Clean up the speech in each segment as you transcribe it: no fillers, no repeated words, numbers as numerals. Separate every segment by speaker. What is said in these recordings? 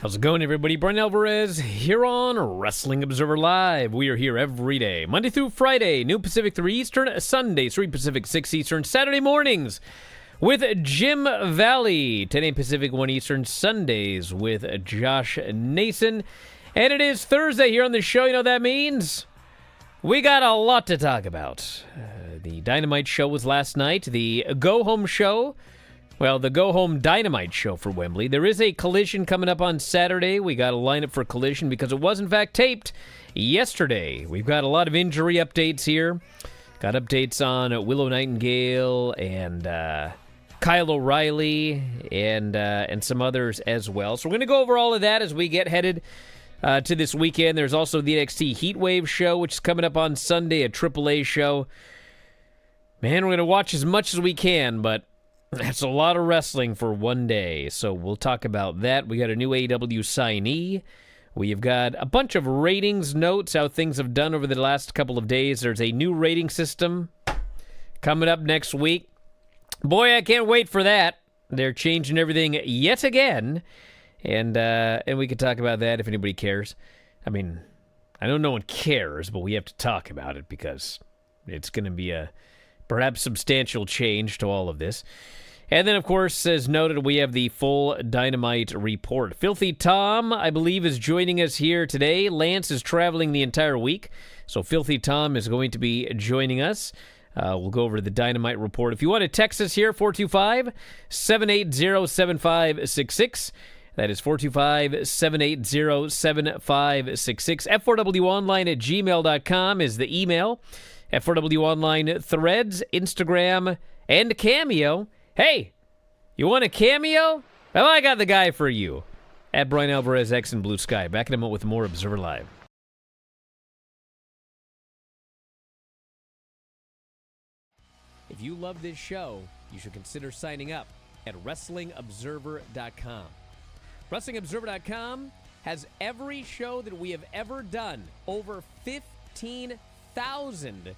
Speaker 1: How's it going, everybody? Bryan Alvarez here on Wrestling Observer Live. We are here every day, Monday through Friday, noon Pacific, 3 Eastern, Sundays, 3 Pacific, 6 Eastern, Saturday mornings with Jim Valley, 10 a.m. Pacific, 1 Eastern, Sundays with Josh Nason. And it is Thursday here on the show. You know what that means? We got a lot to talk about. The Dynamite show was last night. The Go Home show. Well, the Go Home Dynamite show for Wembley. There is a Collision coming up on Saturday. We got a lineup for Collision because it was, in fact, taped yesterday. We've got a lot of injury updates here. Got updates on Willow Nightingale and Kyle O'Reilly and some others as well. So we're going to go over all of that as we get headed to this weekend. There's also the NXT Heatwave show, which is coming up on Sunday, a AAA show. Man, we're going to watch as much as we can, but that's a lot of wrestling for one day, so we'll talk about that. We got a new AEW signee. We've got a bunch of ratings notes, how things have done over the last couple of days. There's a new rating system coming up next week. Boy, I can't wait for that. They're changing everything yet again, and we can talk about that if anybody cares. I mean, I know no one cares, but we have to talk about it because it's going to be a perhaps substantial change to all of this. And then, of course, as noted, we have the full Dynamite report. Filthy Tom, I believe, is joining us here today. Lance is traveling the entire week, so Filthy Tom is going to be joining us. We'll go over the Dynamite report. If you want to text us here, 425-780-7566. That is 425-780-7566. F4WOnline@gmail.com is the email. F4W Online Threads, Instagram, and Cameo. Hey, you want a cameo? Well, I got the guy for you. At Bryan Alvarez X and Blue Sky. Back in a moment with more Observer Live. If you love this show, you should consider signing up at WrestlingObserver.com. WrestlingObserver.com has every show that we have ever done. Over 15,000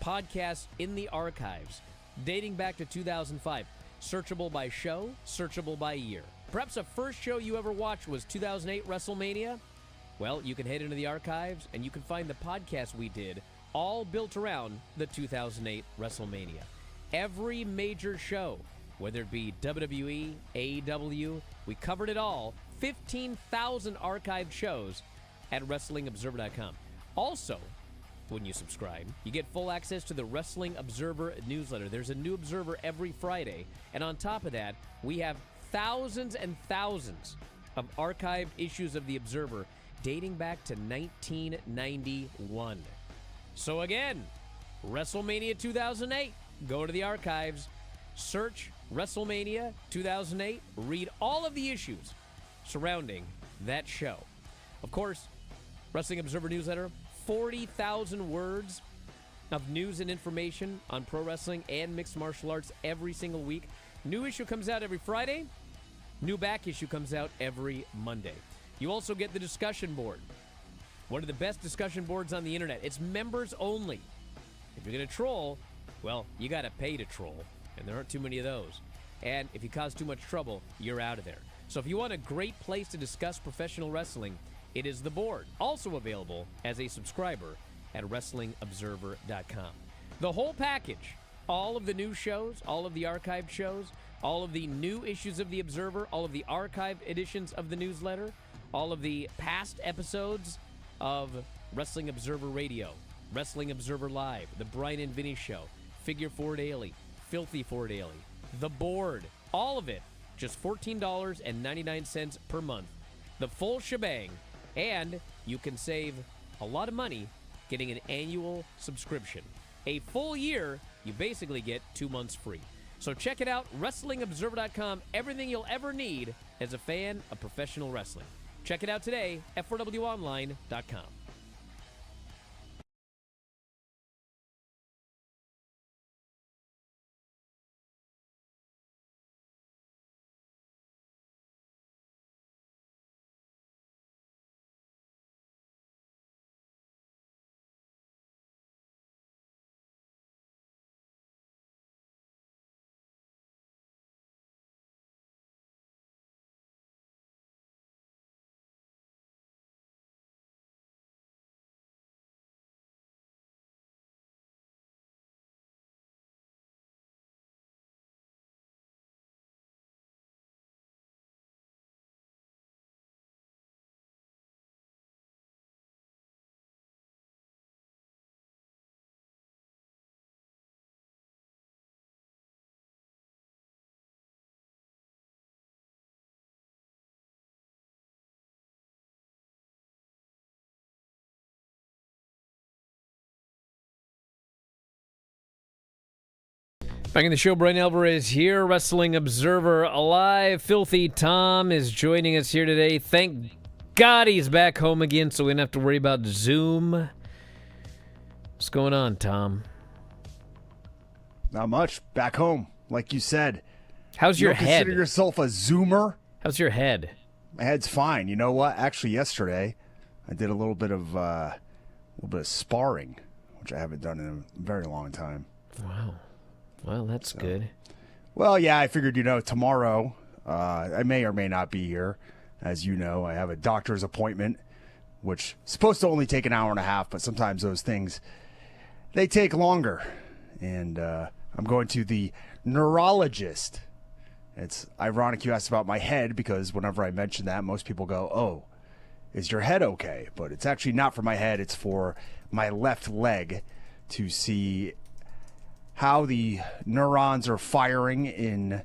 Speaker 1: podcasts in the archives, dating back to 2005. Searchable by show, searchable by year. Perhaps the first show you ever watched was 2008 WrestleMania? Well, you can head into the archives and you can find the podcast we did, all built around the 2008 WrestleMania. Every major show, whether it be WWE, AEW, we covered it all. 15,000 archived shows at WrestlingObserver.com. Also, when you subscribe, you get full access to the Wrestling Observer newsletter. There's a new Observer every Friday. And on top of that, we have thousands and thousands of archived issues of the Observer dating back to 1991. So again, WrestleMania 2008. Go to the archives, search WrestleMania 2008, read all of the issues surrounding that show. Of course, Wrestling Observer newsletter, 40,000 words of news and information on pro wrestling and mixed martial arts every single week. New issue comes out every Friday. New back issue comes out every Monday. You also get the discussion board. One of the best discussion boards on the internet. It's members only. If you're going to troll, well, you got to pay to troll, and there aren't too many of those. And if you cause too much trouble, you're out of there. So if you want a great place to discuss professional wrestling, it is the board, also available as a subscriber at WrestlingObserver.com. The whole package, all of the new shows, all of the archived shows, all of the new issues of the Observer, all of the archived editions of the newsletter, all of the past episodes of Wrestling Observer Radio, Wrestling Observer Live, The Bryan and Vinny Show, Figure Four Daily, Filthy Four Daily, The Board, all of it, just $14.99 per month. The full shebang. And you can save a lot of money getting an annual subscription. A full year, you basically get 2 months free. So check it out, WrestlingObserver.com, everything you'll ever need as a fan of professional wrestling. Check it out today, F4WOnline.com. Back in the show, Bryan Alvarez here, Wrestling Observer Alive. Filthy Tom is joining us here today. Thank God he's back home again, so we don't have to worry about Zoom. What's going on, Tom?
Speaker 2: Not much. Back home, like you said.
Speaker 1: How's your head?
Speaker 2: Consider yourself a Zoomer?
Speaker 1: How's your head?
Speaker 2: My head's fine. You know what? Actually, yesterday, I did a little bit of sparring, which I haven't done in a very long time.
Speaker 1: Wow. Well, that's good.
Speaker 2: Well, yeah, I figured, tomorrow, I may or may not be here. As you know, I have a doctor's appointment, which is supposed to only take an hour and a half, but sometimes those things, they take longer. And I'm going to the neurologist. It's ironic you asked about my head, because whenever I mention that, most people go, oh, is your head okay? But it's actually not for my head. It's for my left leg, to see how the neurons are firing in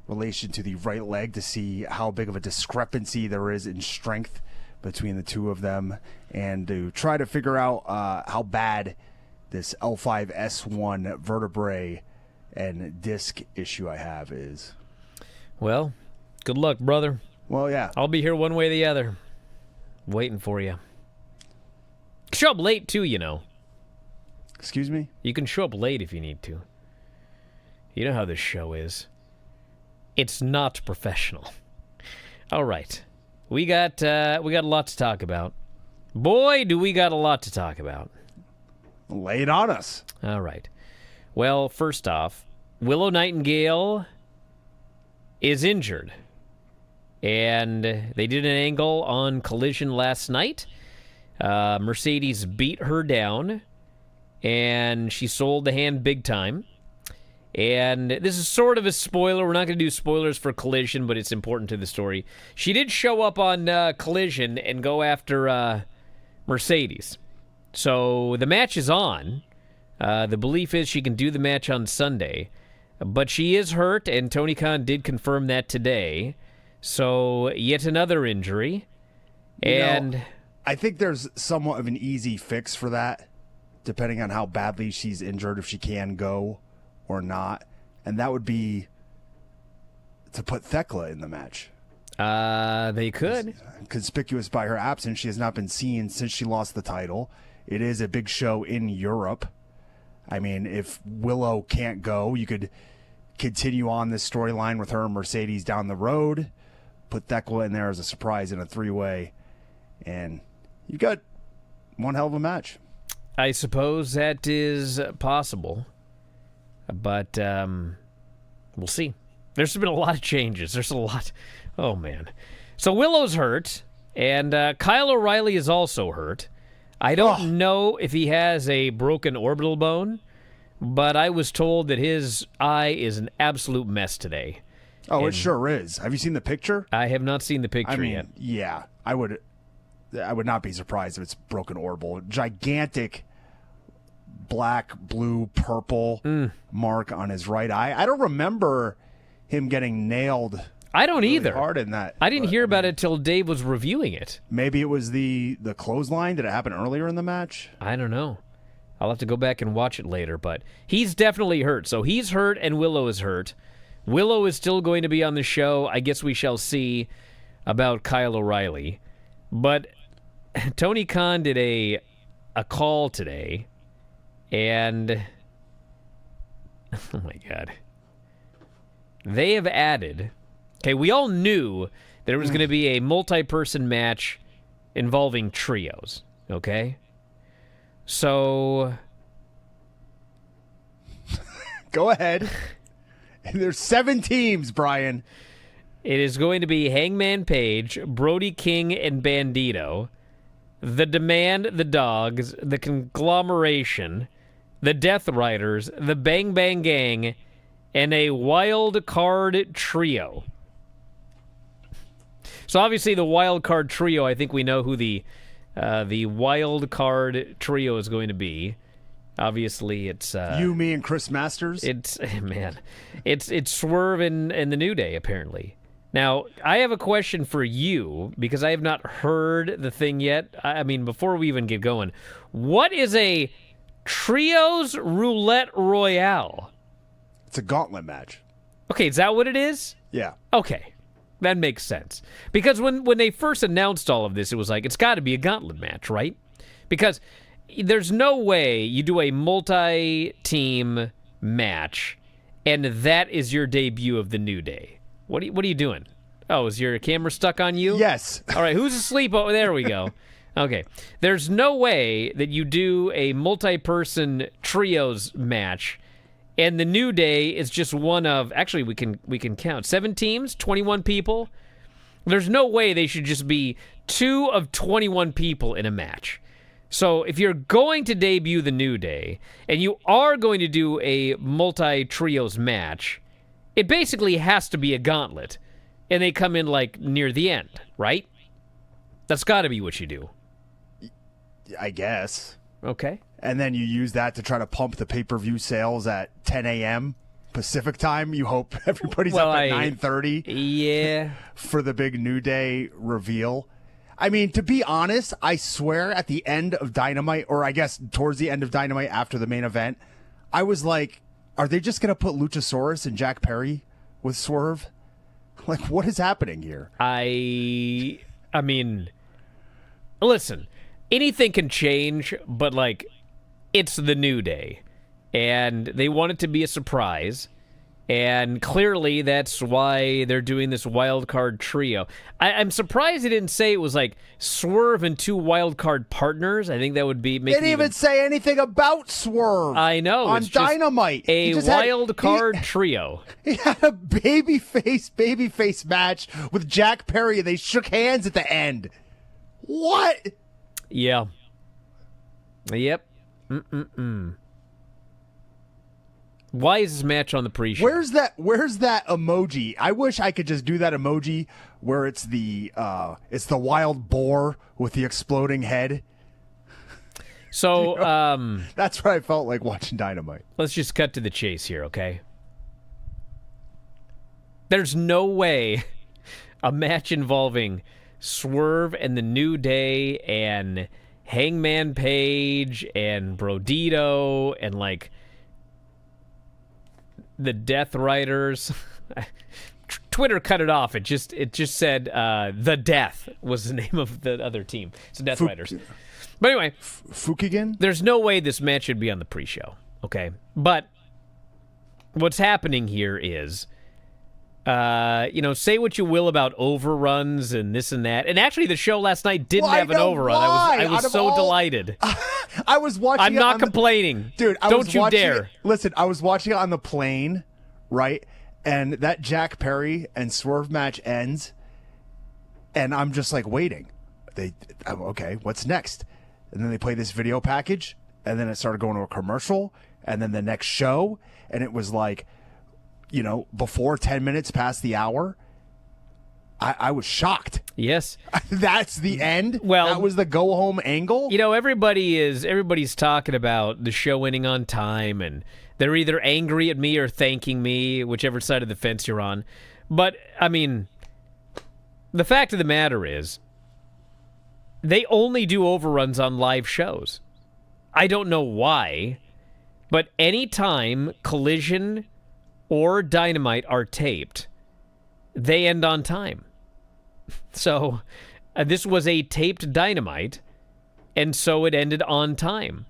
Speaker 2: relation to the right leg, to see how big of a discrepancy there is in strength between the two of them, and to try to figure out how bad this L5-S1 vertebrae and disc issue I have is.
Speaker 1: Well, good luck, brother.
Speaker 2: Well, yeah.
Speaker 1: I'll be here one way or the other, waiting for you. Show up late, too,
Speaker 2: Excuse me?
Speaker 1: You can show up late if you need to. You know how this show is. It's not professional. All right. We got a lot to talk about. Boy, do we got a lot to talk about.
Speaker 2: Lay it on us.
Speaker 1: All right. Well, first off, Willow Nightingale is injured. And they did an angle on Collision last night. Mercedes beat her down, and she sold the hand big time. And this is sort of a spoiler. We're not going to do spoilers for Collision, but it's important to the story. She did show up on Collision and go after Mercedes. So the match is on. The belief is she can do the match on Sunday. But she is hurt, and Tony Khan did confirm that today. So yet another injury. And
Speaker 2: I think there's somewhat of an easy fix for that, depending on how badly she's injured, if she can go or not. And that would be to put Thekla in the match.
Speaker 1: They could.
Speaker 2: Conspicuous by her absence, she has not been seen since she lost the title. It is a big show in Europe. I mean, if Willow can't go, you could continue on this storyline with her and Mercedes down the road, put Thekla in there as a surprise in a three-way, and you've got one hell of a match.
Speaker 1: I suppose that is possible, but we'll see. There's been a lot of changes. There's a lot. Oh, man. So Willow's hurt, and Kyle O'Reilly is also hurt. I don't know if he has a broken orbital bone, but I was told that his eye is an absolute mess today.
Speaker 2: Oh, and it sure is. Have you seen the picture?
Speaker 1: I have not seen the picture yet.
Speaker 2: Yeah, I would not be surprised if it's broken orbital. Gigantic black, blue, purple mark on his right eye. I don't remember him getting nailed.
Speaker 1: I don't
Speaker 2: really
Speaker 1: either.
Speaker 2: Hard in that.
Speaker 1: I didn't hear about it till Dave was reviewing it.
Speaker 2: Maybe it was the clothesline. Did it happen earlier in the match?
Speaker 1: I don't know. I'll have to go back and watch it later, but he's definitely hurt. So he's hurt and Willow is hurt. Willow is still going to be on the show. I guess we shall see about Kyle O'Reilly. But Tony Khan did a call today, and oh my God. They have added, okay, we all knew there was going to be a multi-person match involving trios, okay? So
Speaker 2: go ahead. There's 7 teams, Brian.
Speaker 1: It is going to be Hangman Page, Brody King, and Bandito, The Demand, the Dogs, the Conglomeration, the Death Riders, the Bang Bang Gang, and a wild card trio. So obviously the wild card trio, I think we know who the wild card trio is going to be. Obviously, it's
Speaker 2: you, me, and Chris Masters.
Speaker 1: It's Swerve and the New Day, apparently. Now, I have a question for you, because I have not heard the thing yet. I mean, before we even get going, what is a Trios Roulette Royale?
Speaker 2: It's a gauntlet match.
Speaker 1: Okay, is that what it is?
Speaker 2: Yeah.
Speaker 1: Okay, that makes sense. Because when they first announced all of this, it was like, it's got to be a gauntlet match, right? Because there's no way you do a multi-team match and that is your debut of the New Day. What are you doing? Oh, is your camera stuck on you?
Speaker 2: Yes.
Speaker 1: All right, who's asleep? Oh, there we go. Okay. There's no way that you do a multi-person trios match and the New Day is just one of, actually we can count 7 teams, 21 people. There's no way they should just be 2 of 21 people in a match. So if you're going to debut the New Day and you are going to do a multi-trios match, it basically has to be a gauntlet. And they come in like near the end, right? That's got to be what you do.
Speaker 2: I guess.
Speaker 1: Okay.
Speaker 2: And then you use that to try to pump the pay-per-view sales at 10 a.m. Pacific time. You hope everybody's up at 9:30.
Speaker 1: Yeah.
Speaker 2: For the big New Day reveal. I mean, to be honest, I swear at the end of Dynamite, or I guess towards the end of Dynamite after the main event, I was like, are they just going to put Luchasaurus and Jack Perry with Swerve? Like, what is happening here?
Speaker 1: I mean, listen, anything can change, but, like, it's the New Day. And they want it to be a surprise. And clearly that's why they're doing this wild card trio. I'm surprised they didn't say it was like Swerve and 2 wild card partners. I think that would be...
Speaker 2: They didn't even say anything about Swerve.
Speaker 1: I know.
Speaker 2: On Dynamite.
Speaker 1: A wild card trio.
Speaker 2: He had a babyface match with Jack Perry, and they shook hands at the end. What?
Speaker 1: Yeah. Yep. Why is this match on the pre-show?
Speaker 2: Where's that emoji? I wish I could just do that emoji where it's the wild boar with the exploding head.
Speaker 1: So,
Speaker 2: that's what I felt like watching Dynamite.
Speaker 1: Let's just cut to the chase here, okay? There's no way a match involving Swerve and the New Day and Hangman Page and Brodito and, like, the Death Riders. Twitter cut it off. It just said The Death was the name of the other team. It's the Death Riders. But anyway,
Speaker 2: Fukigen?
Speaker 1: There's no way this match should be on the pre-show, okay? But what's happening here is, say what you will about overruns and this and that. And actually, the show last night didn't have an overrun. I was so delighted.
Speaker 2: I was watching.
Speaker 1: I'm not complaining,
Speaker 2: dude.
Speaker 1: Don't you dare!
Speaker 2: Listen, I was watching it on the plane, right? And that Jack Perry and Swerve match ends, and I'm just like waiting. Okay, what's next? And then they play this video package, and then it started going to a commercial, and then the next show, and it was like, before 10 minutes past the hour. I was shocked.
Speaker 1: Yes.
Speaker 2: That's the end?
Speaker 1: Well,
Speaker 2: that was the go-home angle?
Speaker 1: Everybody's talking about the show ending on time, and they're either angry at me or thanking me, whichever side of the fence you're on. But, I mean, the fact of the matter is, they only do overruns on live shows. I don't know why, but anytime Collision or Dynamite are taped, they end on time. So, this was a taped Dynamite, and so it ended on time.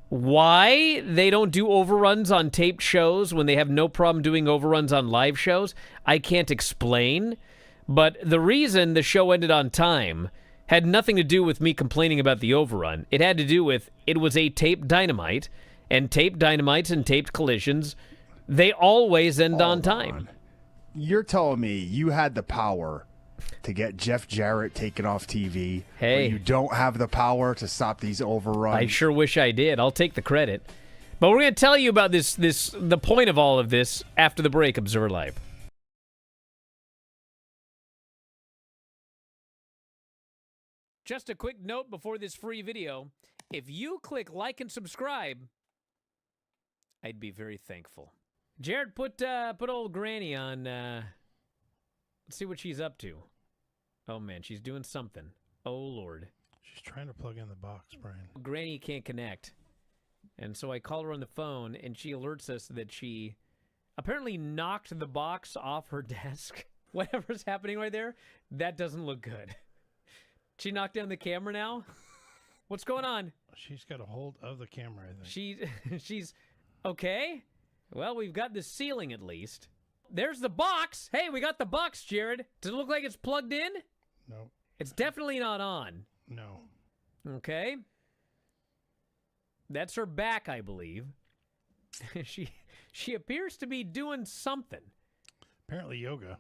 Speaker 1: Why they don't do overruns on taped shows when they have no problem doing overruns on live shows, I can't explain. But the reason the show ended on time had nothing to do with me complaining about the overrun. It had to do with it was a taped Dynamite, and taped Dynamites and taped Collisions, they always end on time.
Speaker 2: You're telling me you had the power to get Jeff Jarrett taken off TV.
Speaker 1: Hey.
Speaker 2: But you don't have the power to stop these overruns.
Speaker 1: I sure wish I did. I'll take the credit. But we're going to tell you about the point of all of this after the break. Observer Live. Just a quick note before this free video. If you click like and subscribe, I'd be very thankful. Jared, put old Granny on. Let's see what she's up to. Oh, man, she's doing something. Oh, Lord.
Speaker 3: She's trying to plug in the box, Brian.
Speaker 1: Granny can't connect. And so I call her on the phone, and she alerts us that she apparently knocked the box off her desk. Whatever's happening right there, that doesn't look good. She knocked down the camera now? What's going on?
Speaker 3: She's got a hold of the camera, I think.
Speaker 1: She's okay. Well, we've got the ceiling at least. There's the box. Hey, we got the box, Jared. Does it look like it's plugged in?
Speaker 3: No.
Speaker 1: It's definitely not on.
Speaker 3: No.
Speaker 1: Okay. That's her back, I believe. She appears to be doing something.
Speaker 3: Apparently yoga.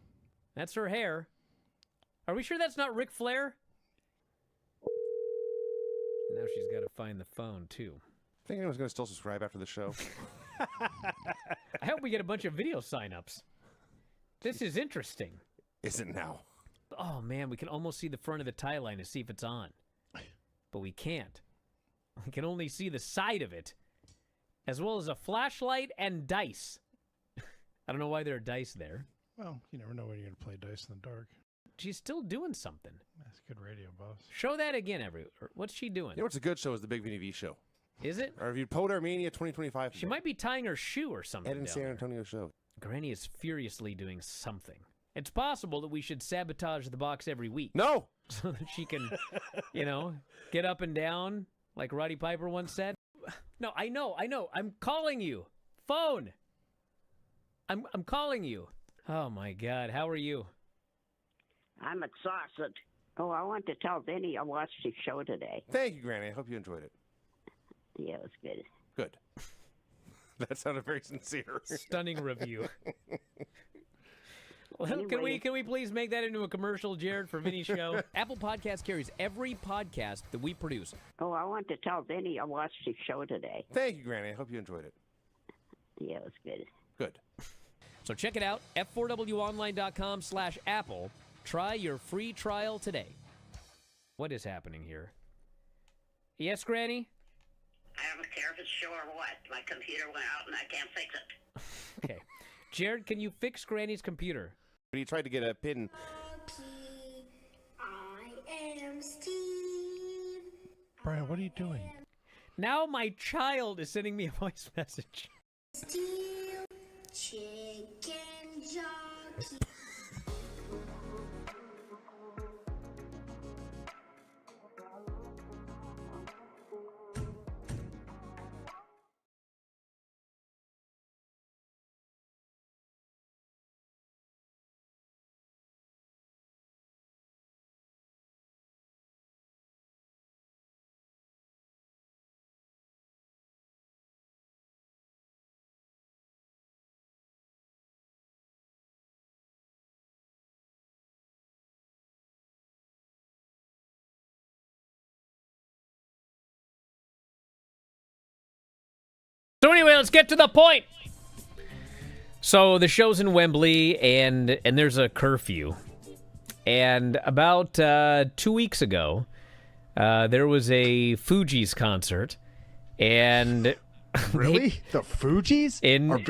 Speaker 1: That's her hair. Are we sure that's not Ric Flair? Now she's got to find the phone, too.
Speaker 4: Think anyone's going to still subscribe after the show?
Speaker 1: I hope we get a bunch of video signups. This is interesting.
Speaker 4: Is it now?
Speaker 1: Oh, man, we can almost see the front of the tie line to see if it's on. But we can't. We can only see the side of it, as well as a flashlight and dice. I don't know why there are dice there.
Speaker 3: Well, you never know when you're going to play dice in the dark.
Speaker 1: She's still doing something.
Speaker 3: That's good radio, boss.
Speaker 1: Show that again, what's she doing?
Speaker 4: You know what's a good show is the Big Vinny V show.
Speaker 1: Is it?
Speaker 4: Or reviewed Poet Armenia 2025.
Speaker 1: She might be tying her shoe or something.
Speaker 4: Ed and
Speaker 1: down
Speaker 4: San
Speaker 1: there.
Speaker 4: Antonio show.
Speaker 1: Granny is furiously doing something. It's possible that we should sabotage the box every week.
Speaker 4: No!
Speaker 1: So that she can, get up and down like Roddy Piper once said. No, I know. I'm calling you. Phone. I'm calling you. Oh, my God. How are you?
Speaker 5: I'm exhausted. Oh, I want to tell Vinny I watched his show today.
Speaker 4: Thank you, Granny. I hope you enjoyed it.
Speaker 5: Yeah, it was good.
Speaker 4: Good. That sounded very sincere.
Speaker 1: Stunning review. Well,
Speaker 5: Anyway.
Speaker 1: Can we please make that into a commercial, Jared, for Vinny's show? Apple Podcast carries every podcast that we produce.
Speaker 5: Oh, I want to tell Vinny I watched his show today.
Speaker 4: Thank you, Granny. I hope you enjoyed it.
Speaker 5: Yeah, it was good.
Speaker 4: Good.
Speaker 1: So check it out, f4wonline.com/Apple. Try your free trial today. What is happening here? Yes, Granny?
Speaker 5: I don't care if it's show or what. My computer went out and I can't fix it.
Speaker 1: Okay. Jared, can you fix Granny's computer?
Speaker 4: But he tried to get a pin.
Speaker 6: I am Steve.
Speaker 3: Brian, what are you doing?
Speaker 1: Now my child is sending me a voice message.
Speaker 6: Steel chicken jockey.
Speaker 1: So anyway, let's get to the point. So the show's in Wembley, and there's a curfew. And about 2 weeks ago, there was a Fugees concert, and
Speaker 2: Really? The Fugees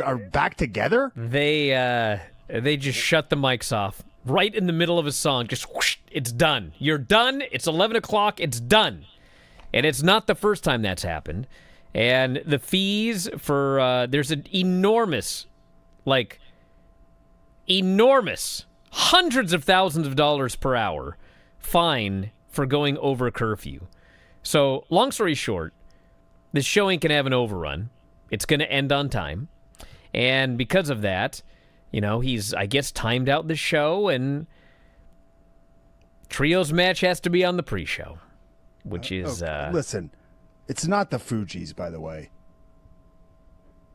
Speaker 2: are back together?
Speaker 1: they just shut the mics off right in the middle of a song. Just whoosh, it's done. You're done. It's 11 o'clock. It's done. And it's not the first time that's happened. And the fees for there's an enormous hundreds of thousands of dollars per hour fine for going over curfew. So long story short, this show ain't gonna have an overrun. It's gonna end on time. And because of that, he's, I guess, timed out the show, and Trios match has to be on the pre-show, which is...
Speaker 2: Listen, it's not the Fugees, by the way.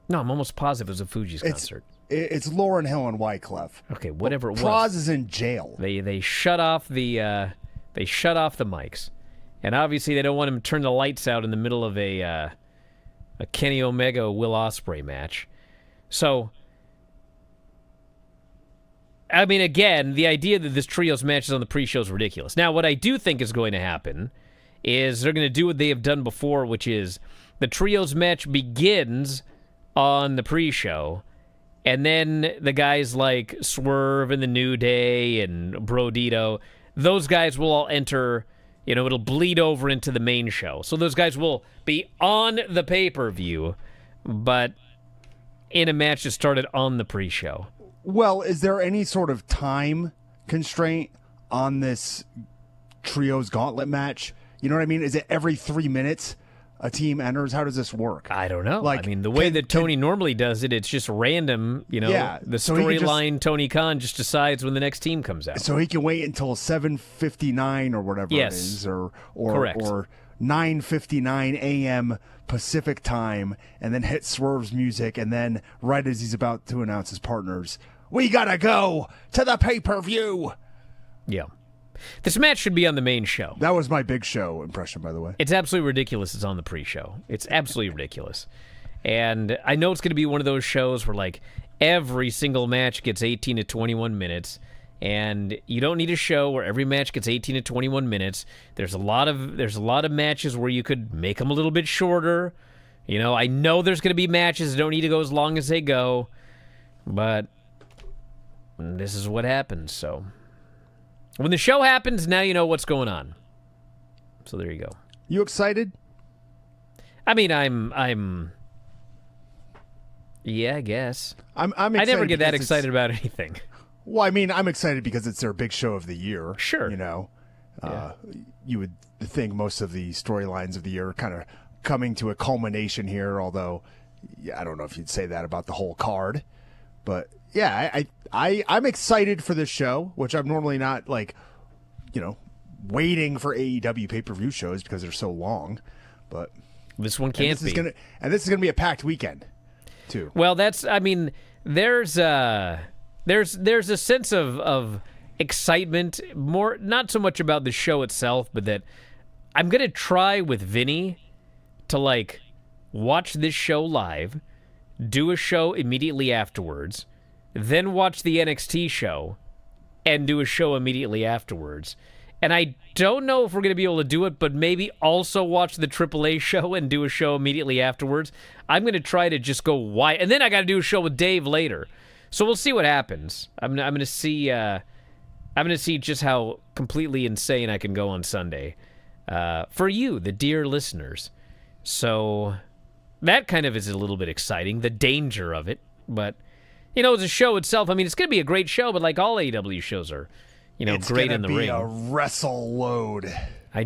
Speaker 1: No, I'm almost positive it was a Fugees concert.
Speaker 2: It's Lauryn Hill and Wyclef.
Speaker 1: Okay, whatever it was.
Speaker 2: Praz is in jail.
Speaker 1: They shut off the mics, and obviously they don't want him to turn the lights out in the middle of a Kenny Omega Will Ospreay match. So, I mean, again, the idea that this trios match is on the pre-show is ridiculous. Now, what I do think is going to happen is they're going to do what they have done before, which is the trios match begins on the pre-show, and then the guys like Swerve and the New Day and Brodito, those guys will all enter, it'll bleed over into the main show. So those guys will be on the pay-per-view, but in a match that started on the pre-show.
Speaker 2: Well, is there any sort of time constraint on this trios gauntlet match? You know what I mean? Is it every 3 minutes a team enters? How does this work?
Speaker 1: I don't know.
Speaker 2: Like,
Speaker 1: I mean, the way that Tony normally does it, it's just random. You know,
Speaker 2: Yeah,
Speaker 1: the
Speaker 2: so he can
Speaker 1: storyline. Tony Khan just decides when the next team comes out.
Speaker 2: So he can wait until 7:59 or whatever
Speaker 1: Yes.
Speaker 2: it is, or
Speaker 1: Correct.
Speaker 2: or 9:59 a.m. Pacific time, and then hit Swerve's music, and then right as he's about to announce his partners, we gotta go to the pay-per-view.
Speaker 1: Yeah. This match should be on the main show.
Speaker 2: That was my Big Show impression, by the way.
Speaker 1: It's absolutely ridiculous it's on the pre-show. It's absolutely ridiculous. And I know it's going to be one of those shows where, like, every single match gets 18 to 21 minutes, and you don't need a show where every match gets 18 to 21 minutes. There's a lot of matches where you could make them a little bit shorter. You know, I know there's going to be matches that don't need to go as long as they go, but this is what happens, so... When the show happens, now you know what's going on. So there you go.
Speaker 2: You excited?
Speaker 1: I mean, I'm. Yeah, I guess.
Speaker 2: I'm
Speaker 1: I
Speaker 2: excited
Speaker 1: never get that
Speaker 2: because
Speaker 1: excited about anything.
Speaker 2: Well, I mean, I'm excited because it's their big show of the year.
Speaker 1: Sure.
Speaker 2: You know, you would think most of the storylines of the year are kind of coming to a culmination here, although I don't know if you'd say that about the whole card. But yeah, I'm excited for this show, which I'm normally not, like, you know, waiting for AEW pay-per-view shows because they're so long. But
Speaker 1: This one can't be.
Speaker 2: This is gonna be a packed weekend, too.
Speaker 1: Well, that's. I mean, there's a sense of excitement, more not so much about the show itself, but that I'm gonna try with Vinny to, like, watch this show live, do a show immediately afterwards, then watch the NXT show, and do a show immediately afterwards. And I don't know if we're going to be able to do it, but maybe also watch the AAA show and do a show immediately afterwards. I'm going to try to just go wide, and then I got to do a show with Dave later. So we'll see what happens. I'm going to see. I'm going to see just how completely insane I can go on Sunday, for you, the dear listeners. So that kind of is a little bit exciting, the danger of it. But, you know, as a show itself, I mean, it's going to be a great show, but like all AEW shows are, you know,
Speaker 2: It's
Speaker 1: great in the
Speaker 2: gonna
Speaker 1: ring.
Speaker 2: be a wrestle load.
Speaker 1: I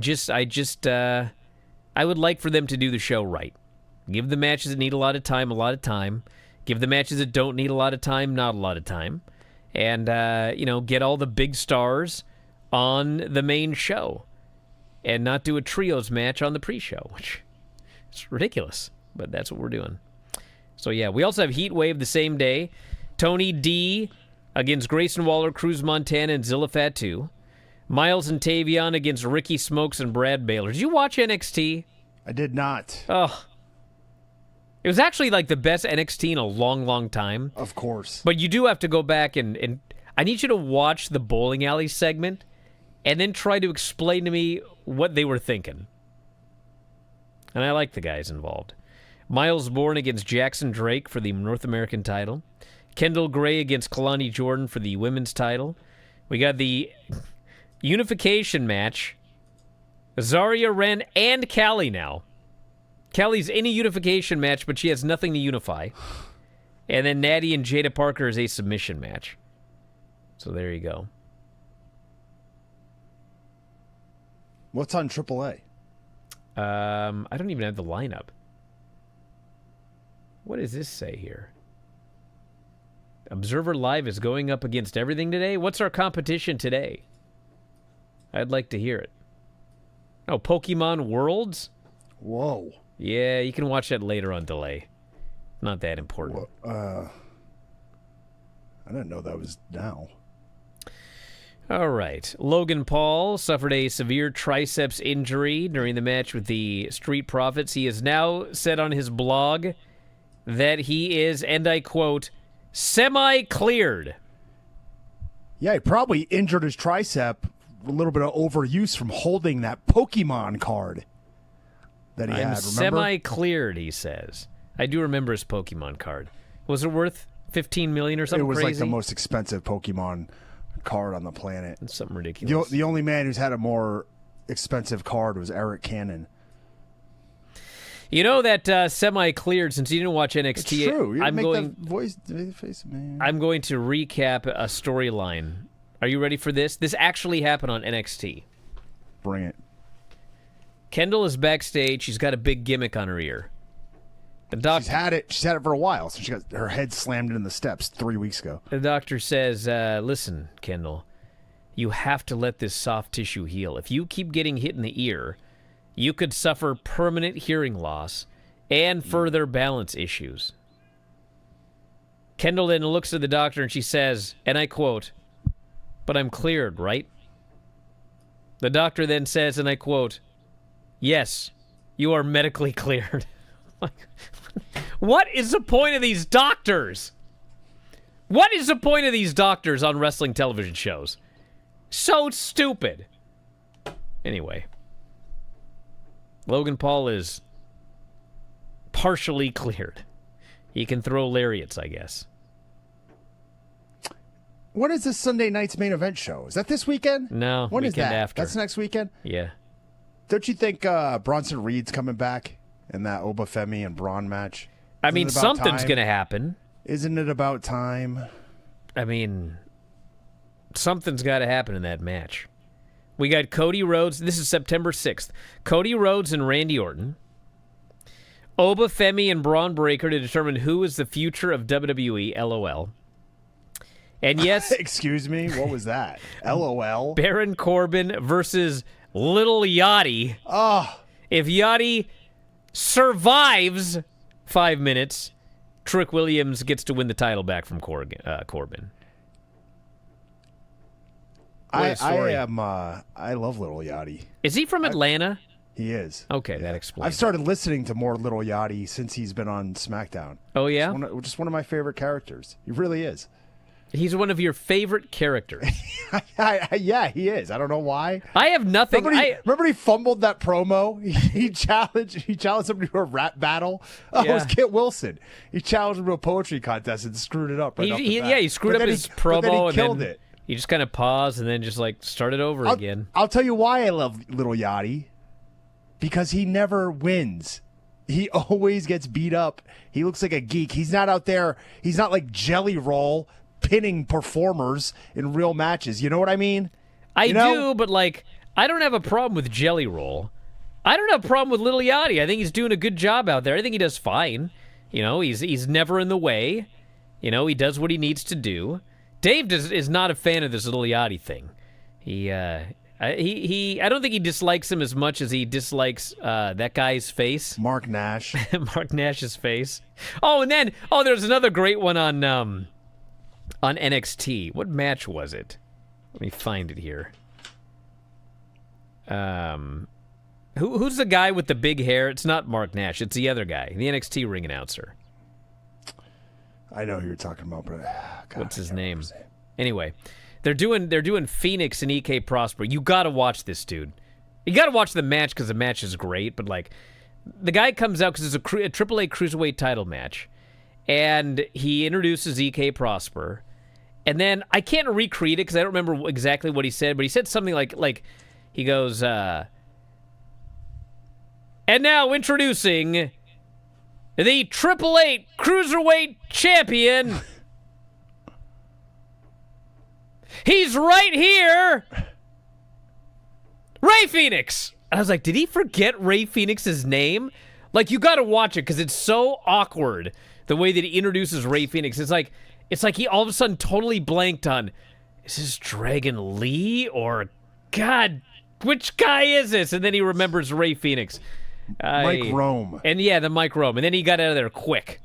Speaker 1: would like for them to do the show right. Give the matches that need a lot of time. Give the matches that don't need a lot of time, not a lot of time. And, you know, get all the big stars on the main show. And not do a trios match on the pre-show, which is ridiculous. But that's what we're doing. So, yeah, we also have Heat Wave the same day. Tony D against Grayson Waller, Cruz Montana, and Zilla Fatu. Miles and Tavion against Ricky Smokes and Brad Baylor. Did you watch NXT?
Speaker 2: I did not.
Speaker 1: Oh. It was actually like the best NXT in a long, long time.
Speaker 2: Of course.
Speaker 1: But you do have to go back and I need you to watch the bowling alley segment and then try to explain to me what they were thinking. And I like the guys involved. Miles Bourne against Jackson Drake for the North American title. Kendall Gray against Kalani Jordan for the women's title. We got the unification match. Azaria Wren and Callie now. Callie's in a unification match, but she has nothing to unify. And then Natty and Jada Parker is a submission match. So there you go.
Speaker 2: What's on AAA?
Speaker 1: I don't even have the lineup. What does this say here? Observer Live is going up against everything today? What's our competition today? I'd like to hear it. Oh, Pokemon Worlds?
Speaker 2: Whoa.
Speaker 1: Yeah, you can watch that later on delay. Not that important.
Speaker 2: I didn't know that was now.
Speaker 1: All right. Logan Paul suffered a severe triceps injury during the match with the Street Profits. He has now said on his blog that he is, and I quote, semi-cleared.
Speaker 2: Yeah, he probably injured his tricep. A little bit of overuse from holding that Pokemon card that he
Speaker 1: I'm
Speaker 2: had, remember?
Speaker 1: semi-cleared, he says. I do remember his Pokemon card. Was it worth $15 million or something
Speaker 2: It was
Speaker 1: crazy?
Speaker 2: like the most expensive Pokemon card on the planet.
Speaker 1: It's something ridiculous.
Speaker 2: The only man who's had a more expensive card was Eric Cannon.
Speaker 1: You know that semi-cleared, since you didn't watch NXT,
Speaker 2: It's true. You
Speaker 1: I'm
Speaker 2: make
Speaker 1: going
Speaker 2: that voice face, man.
Speaker 1: I'm going to recap a storyline. Are you ready for this? This actually happened on NXT.
Speaker 2: Bring it.
Speaker 1: Kendall is backstage. She's got a big gimmick on her ear. The doctor,
Speaker 2: She's had it for a while. So she got her head slammed in the steps 3 weeks ago.
Speaker 1: the doctor says, listen, Kendall, you have to let this soft tissue heal. If you keep getting hit in the ear, you could suffer permanent hearing loss and further balance issues. Kendall then looks at the doctor and she says, and I quote, "But I'm cleared, right?" The doctor then says, and I quote, "Yes, you are medically cleared." What is the point of these doctors? What is the point of these doctors on wrestling television shows? So stupid. Anyway, Logan Paul is partially cleared. He can throw lariats, I guess.
Speaker 2: What is this Sunday night's main event show? Is that this weekend?
Speaker 1: No,
Speaker 2: When is
Speaker 1: weekend
Speaker 2: that?
Speaker 1: after.
Speaker 2: That's next weekend?
Speaker 1: Yeah.
Speaker 2: Don't you think Bronson Reed's coming back in that Obafemi and Braun match?
Speaker 1: I
Speaker 2: Isn't
Speaker 1: mean,
Speaker 2: it about
Speaker 1: something's
Speaker 2: time?
Speaker 1: going to happen.
Speaker 2: Isn't it about time?
Speaker 1: I mean, something's got to happen in that match. We got Cody Rhodes. This is September 6th. Cody Rhodes and Randy Orton. Obafemi and Braun Breaker to determine who is the future of WWE, LOL. And yes,
Speaker 2: Excuse me? What was that? LOL?
Speaker 1: Baron Corbin versus Little Yachty.
Speaker 2: Oh,
Speaker 1: If Yachty survives 5 minutes, Trick Williams gets to win the title back from Corbin. What a story.
Speaker 2: I love Little Yachty.
Speaker 1: Is he from Atlanta?
Speaker 2: He is.
Speaker 1: Okay, that explains.
Speaker 2: I've started listening to more Little Yachty since he's been on SmackDown.
Speaker 1: Oh, yeah?
Speaker 2: Just one of my favorite characters. He really is.
Speaker 1: He's one of your favorite characters.
Speaker 2: Yeah, he is. I don't know why.
Speaker 1: I have nothing.
Speaker 2: Remember he fumbled that promo? He challenged somebody to a rap battle. Oh, it was
Speaker 1: Yeah.
Speaker 2: Kit Wilson. He challenged him to a poetry contest and screwed it up right off the bat.
Speaker 1: He screwed
Speaker 2: But
Speaker 1: up
Speaker 2: then
Speaker 1: his
Speaker 2: but
Speaker 1: promo
Speaker 2: then he
Speaker 1: and
Speaker 2: killed
Speaker 1: then
Speaker 2: it.
Speaker 1: he just kind of paused and then just like started over again.
Speaker 2: I'll tell you why I love Little Yachty. Because he never wins. He always gets beat up. He looks like a geek. He's not out there. He's not like Jelly Roll pinning performers in real matches. You know what I mean?
Speaker 1: I
Speaker 2: You know?
Speaker 1: do, but like I don't have a problem with Jelly Roll. I don't have a problem with Little Yachty. I think he's doing a good job out there. I think he does fine. You know, he's never in the way. You know, he does what he needs to do. Dave is not a fan of this Little Yachty thing. I don't think he dislikes him as much as he dislikes that guy's face.
Speaker 2: Mark Nash.
Speaker 1: Mark Nash's face. Oh, and then there's another great one on NXT. What match was it? Let me find it here. Who's the guy with the big hair? It's not Mark Nash. It's the other guy, the NXT ring announcer.
Speaker 2: I know who you're talking about, but God,
Speaker 1: What's
Speaker 2: I
Speaker 1: his
Speaker 2: can't
Speaker 1: name?
Speaker 2: remember his name.
Speaker 1: Anyway, they're doing Phoenix and EK Prosper. You got to watch this, dude. You got to watch the match because the match is great. But like, the guy comes out because it's a AAA Cruiserweight title match, and he introduces EK Prosper, and then I can't recreate it because I don't remember exactly what he said, but he said something like he goes, and now introducing the AAA Cruiserweight Champion. He's right here, Ray Phoenix. And I was like, did he forget Ray Phoenix's name? Like, you got to watch it because it's so awkward the way that he introduces Ray Phoenix. It's like he all of a sudden totally blanked on, is this Dragon Lee or God, which guy is this? And then he remembers Ray Phoenix.
Speaker 2: Mike Rome.
Speaker 1: And yeah, the Mike Rome. And then he got out of there quick.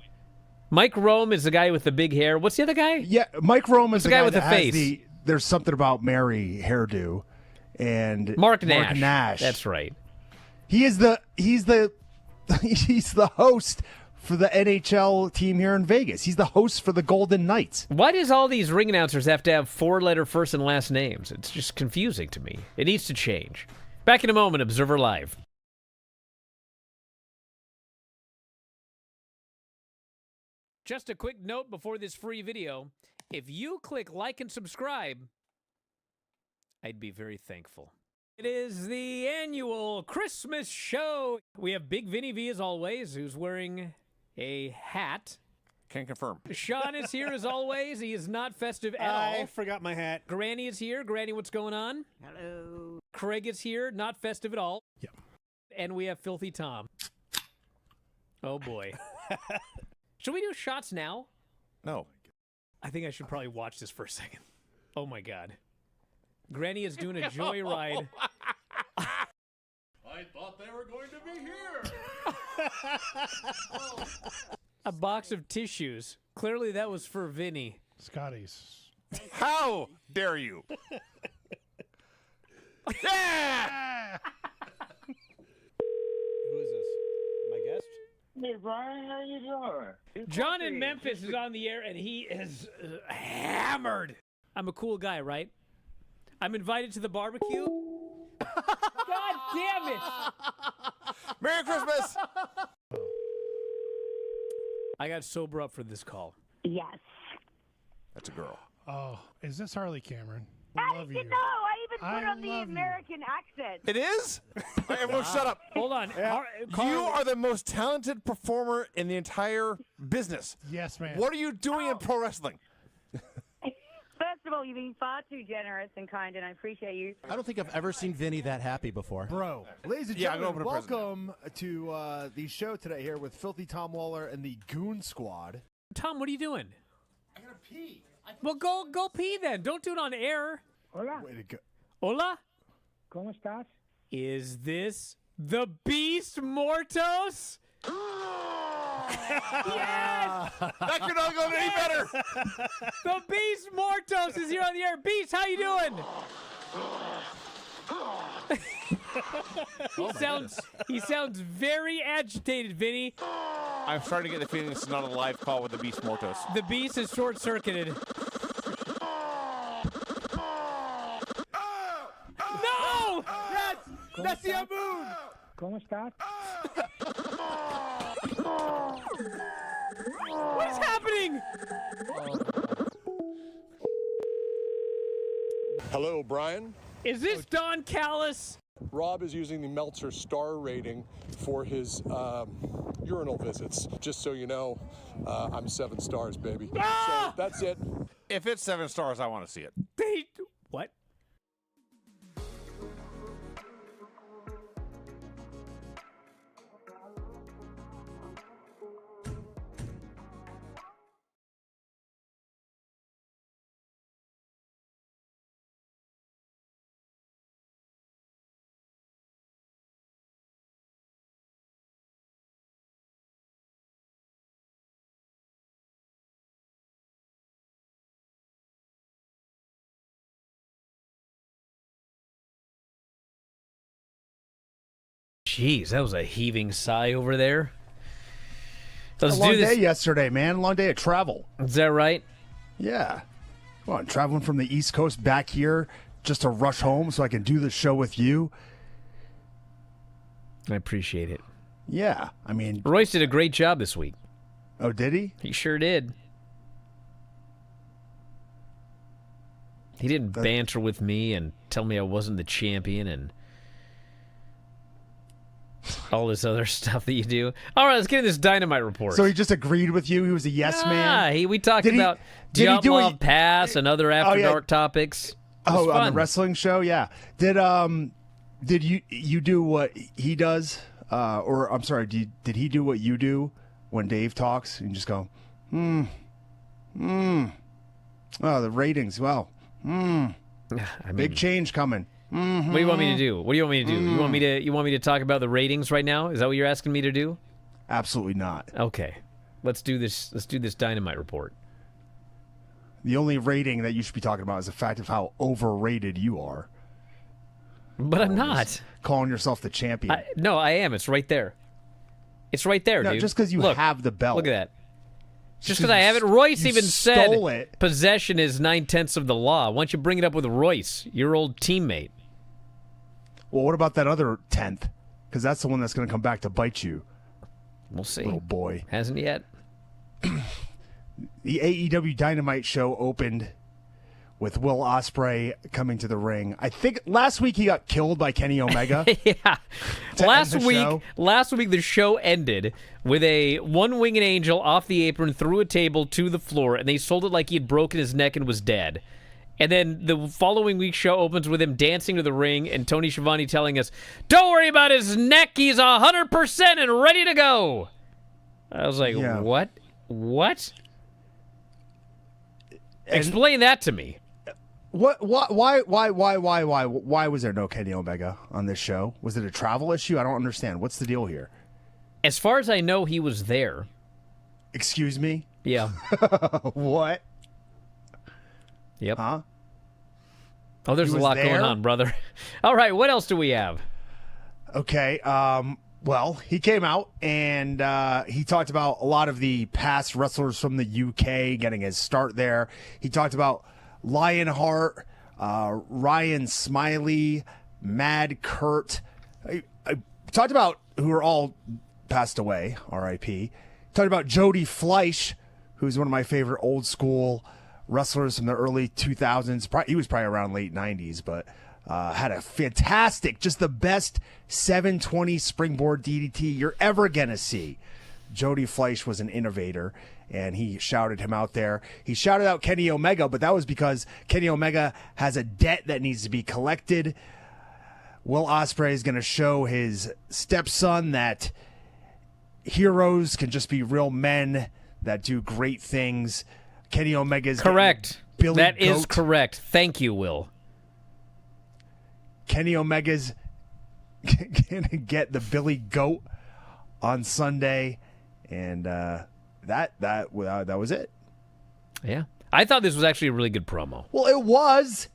Speaker 1: Mike Rome is the guy with the big hair. What's the other guy?
Speaker 2: Yeah, Mike Rome is
Speaker 1: the guy with
Speaker 2: that
Speaker 1: the
Speaker 2: has
Speaker 1: face.
Speaker 2: There's something about Mary hairdo, and
Speaker 1: Mark Nash. That's right.
Speaker 2: He's the host for the NHL team here in Vegas. He's the host for the Golden Knights.
Speaker 1: Why does all these ring announcers have to have 4-letter first and last names? It's just confusing to me. It needs to change. Back in a moment, Observer Live. Just a quick note before this free video. If you click like and subscribe, I'd be very thankful. It is the annual Christmas show. We have Big Vinny V as always, who's wearing a hat.
Speaker 4: Can confirm.
Speaker 1: Sean is here as always. He is not festive at all.
Speaker 7: I forgot my hat.
Speaker 1: Granny is here. Granny, what's going on?
Speaker 5: Hello.
Speaker 1: Craig is here, not festive at all.
Speaker 3: Yep.
Speaker 1: And we have Filthy Tom. Oh, boy. Should we do shots now?
Speaker 4: No.
Speaker 1: I think I should probably watch this for a second. Oh, my God. Granny is doing a joyride.
Speaker 2: I thought they were going to be here.
Speaker 1: A box of tissues. Clearly that was for Vinny.
Speaker 3: Scotty's.
Speaker 4: How dare you? Yeah!
Speaker 7: Who is this? My guest?
Speaker 8: Hey, Brian, how you doing?
Speaker 1: John in Memphis is on the air, and he is hammered. I'm a cool guy, right? I'm invited to the barbecue. God damn it!
Speaker 4: Merry Christmas!
Speaker 1: I got sober up for this call.
Speaker 5: Yes.
Speaker 4: That's a girl.
Speaker 3: Oh, is this Harley Cameron?
Speaker 9: How
Speaker 3: Love
Speaker 9: did you
Speaker 3: you.
Speaker 9: know? I even
Speaker 3: I
Speaker 9: put on the
Speaker 3: love you.
Speaker 9: American accent.
Speaker 4: It is? Everyone shut up.
Speaker 1: Hold on.
Speaker 4: You are the most talented performer in the entire business.
Speaker 3: Yes, man.
Speaker 4: What are you doing in pro wrestling?
Speaker 9: First of all, you've been far too generous and kind, and I appreciate you.
Speaker 7: I don't think I've ever seen Vinny that happy before.
Speaker 10: Bro, ladies and
Speaker 4: Yeah, I'm
Speaker 10: gentlemen,
Speaker 4: going for the
Speaker 10: welcome to the show today here with Filthy Tom Waller and the Goon Squad.
Speaker 1: Tom, what are you doing?
Speaker 10: I gotta pee.
Speaker 1: Well, go pee then. Don't do it on air.
Speaker 9: Hola,
Speaker 10: Way to go.
Speaker 1: Hola?
Speaker 9: ¿cómo estás?
Speaker 1: Is this the Beast Mortos? Yes!
Speaker 4: That could not go any better.
Speaker 1: The Beast Mortos is here on the air. Beast, how you doing? He sounds very agitated, Vinny.
Speaker 4: I'm starting to get the feeling this is not a live call with the Beast Mortos.
Speaker 1: The Beast is short-circuited. No!
Speaker 10: That's the moon.
Speaker 9: ¿Cómo estás?
Speaker 1: What is happening?
Speaker 11: Hello, Brian.
Speaker 1: Is this Don Callis?
Speaker 11: Rob is using the Meltzer star rating for his urinal visits. Just so you know, I'm 7 stars, baby.
Speaker 1: Ah!
Speaker 11: So that's it.
Speaker 4: If it's 7 stars, I want to see it.
Speaker 1: What? Jeez, that was a heaving sigh over there. Let's
Speaker 2: a long
Speaker 1: do this.
Speaker 2: day yesterday, man. Long day of travel.
Speaker 1: Is that right?
Speaker 2: Yeah. Come on, traveling from the East Coast back here just to rush home so I can do the show with you.
Speaker 1: I appreciate it.
Speaker 2: Yeah. I mean,
Speaker 1: Royce did a great job this week.
Speaker 2: oh, did he?
Speaker 1: He sure did. He didn't banter with me and tell me I wasn't the champion and all this other stuff that you do. All right, let's get in this Dynamite report.
Speaker 2: So he just agreed with you? He was a yes man?
Speaker 1: We talked
Speaker 2: Did he-
Speaker 1: about
Speaker 2: did he do
Speaker 1: Love
Speaker 2: a-
Speaker 1: Pass and other After
Speaker 2: yeah.
Speaker 1: Dark topics. It was
Speaker 2: Oh, on
Speaker 1: fun.
Speaker 2: the wrestling show? Yeah. Did you do what he does? Or I'm sorry, did he do what you do when Dave talks? And just go, Oh, the ratings. Well,
Speaker 1: I mean,
Speaker 2: big change coming.
Speaker 1: What do you want me to do? What do you want me to do? You want me to talk about the ratings right now? Is that what you're asking me to do?
Speaker 2: Absolutely not.
Speaker 1: Okay. Let's do this. Let's do this Dynamite report.
Speaker 2: The only rating that you should be talking about is the fact of how overrated you are.
Speaker 1: But I'm not.
Speaker 2: Calling yourself the champion.
Speaker 1: No, I am. It's right there. It's right there,
Speaker 2: No,
Speaker 1: dude.
Speaker 2: just because you
Speaker 1: Look,
Speaker 2: have the belt.
Speaker 1: Look at that. Just
Speaker 2: 'cause
Speaker 1: because I have it. Royce
Speaker 2: you
Speaker 1: even
Speaker 2: stole
Speaker 1: said
Speaker 2: it.
Speaker 1: possession is 9/10 of the law. Why don't you bring it up with Royce, your old teammate?
Speaker 2: Well, what about that other 10th? Because that's the one that's going to come back to bite you.
Speaker 1: We'll see.
Speaker 2: Little boy.
Speaker 1: Hasn't yet.
Speaker 2: The AEW Dynamite show opened with Will Ospreay coming to the ring. I think last week he got killed by Kenny Omega.
Speaker 1: Yeah. Last week the show ended with a one-winged angel off the apron through a table to the floor, and they sold it like he had broken his neck and was dead. And then the following week's show opens with him dancing to the ring and Tony Schiavone telling us, "Don't worry about his neck. He's 100% and ready to go." I was like, What? What? Explain that to me.
Speaker 2: Why was there no Kenny Omega on this show? Was it a travel issue? I don't understand. What's the deal here?
Speaker 1: As far as I know, he was there.
Speaker 2: Excuse me?
Speaker 1: Yeah.
Speaker 2: What?
Speaker 1: Yep.
Speaker 2: Huh?
Speaker 1: Oh, there's a lot going on, brother. All right, what else do we have?
Speaker 2: Okay, well, he came out and he talked about a lot of the past wrestlers from the UK getting his start there. He talked about Lionheart, Ryan Smiley, Mad Kurt. I talked about who are all passed away, R.I.P. Talked about Jody Fleisch, who's one of my favorite old school wrestlers from the early 2000s. He was probably around late 90s, but had a fantastic, just the best 720 springboard DDT you're ever going to see. Jody Fleisch was an innovator, and he shouted him out there. He shouted out Kenny Omega, but that was because Kenny Omega has a debt that needs to be collected. Will Ospreay is going to show his stepson that heroes can just be real men that do great things. Kenny Omega's
Speaker 1: correct.
Speaker 2: Billy
Speaker 1: That
Speaker 2: Goat.
Speaker 1: is correct. Thank you, Will.
Speaker 2: Kenny Omega's gonna get the Billy Goat on Sunday, and that was it.
Speaker 1: Yeah, I thought this was actually a really good promo.
Speaker 2: Well, it was.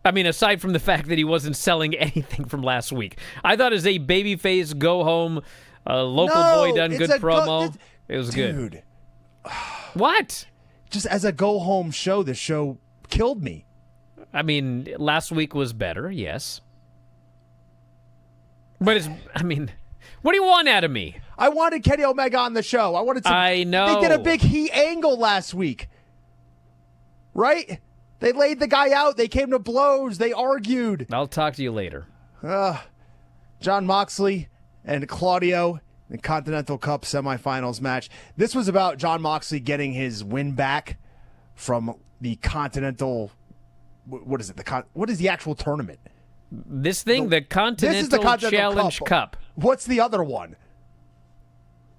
Speaker 1: I mean, aside from the fact that he wasn't selling anything from last week, I thought as a babyface go home, local boy done good promo. It was good.
Speaker 2: Dude.
Speaker 1: What?
Speaker 2: Just as a go home show, the show killed me.
Speaker 1: I mean, last week was better, yes. But what do you want out of me?
Speaker 2: I wanted Kenny Omega on the show.
Speaker 1: I know.
Speaker 2: They did a big heat angle last week. Right? They laid the guy out. They came to blows. They argued.
Speaker 1: I'll talk to you later.
Speaker 2: Jon Moxley and Claudio in the Continental Cup semifinals match. This was about Jon Moxley getting his win back from the Continental. What is it? What is the actual tournament?
Speaker 1: This thing, the Continental Challenge Cup.
Speaker 2: What's the other one?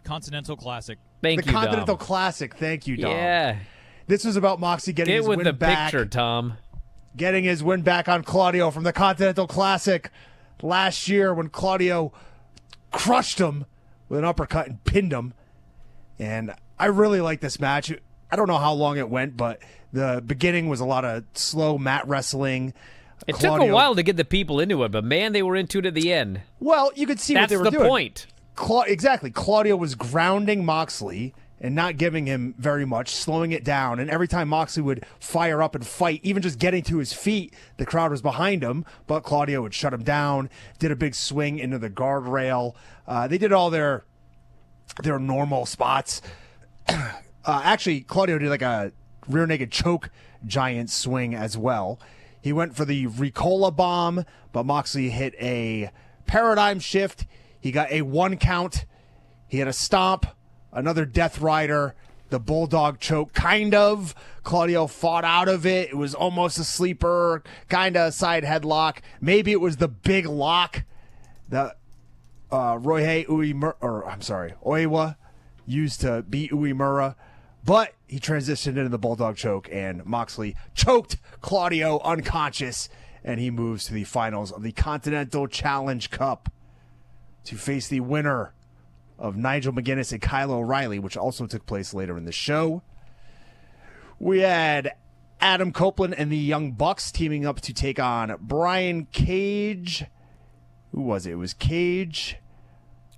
Speaker 12: Continental Classic.
Speaker 1: Thank you,
Speaker 2: The Continental
Speaker 1: Dom.
Speaker 2: Classic. Thank you, Dom.
Speaker 1: Yeah.
Speaker 2: This was about Moxley getting his
Speaker 1: Get with
Speaker 2: win
Speaker 1: the
Speaker 2: back.
Speaker 1: picture, Tom.
Speaker 2: Getting his win back on Claudio from the Continental Classic last year when Claudio crushed him with an uppercut and pinned him. And I really like this match. I don't know how long it went, but the beginning was a lot of slow mat wrestling.
Speaker 1: It took a while to get the people into it, but man, they were into it at the end.
Speaker 2: Well, you could see what they were doing.
Speaker 1: That's the point.
Speaker 2: Exactly. Claudio was grounding Moxley and not giving him very much, slowing it down. And every time Moxley would fire up and fight, even just getting to his feet, the crowd was behind him, but Claudio would shut him down, did a big swing into the guardrail. They did all their normal spots. Actually, Claudio did like a rear naked choke giant swing as well. He went for the Ricola bomb, but Moxley hit a paradigm shift. He got a 1 count. He had a stomp, another Death Rider, the Bulldog choke, kind of. Claudio fought out of it. It was almost a sleeper, kind of a side headlock. Maybe it was the big lock that Oiwa used to beat Uemura. But he transitioned into the Bulldog choke, and Moxley choked Claudio unconscious, and he moves to the finals of the Continental Challenge Cup to face the winner of Nigel McGuinness and Kyle O'Reilly, which also took place later in the show. We had Adam Copeland and the Young Bucks teaming up to take on Brian Cage. Who was it? It was Cage.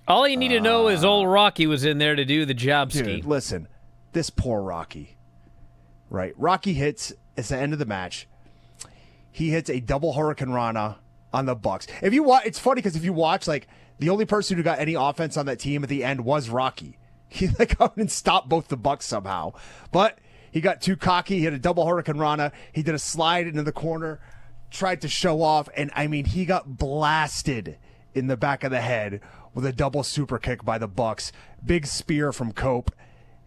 Speaker 1: All you need to know is old Rocky was in there to do the job ski.
Speaker 2: Dude, listen. This poor Rocky, right? Rocky hits at the end of the match. He hits a double Hurricane Rana on the Bucks. If you watch, it's funny because if you watch, like the only person who got any offense on that team at the end was Rocky. He like out and stopped both the Bucks somehow, but He got too cocky. He had a double Hurricane Rana. He did a slide into the corner, tried to show off, and I mean, he got blasted in the back of the head with a double super kick by the Bucks. Big spear from Cope,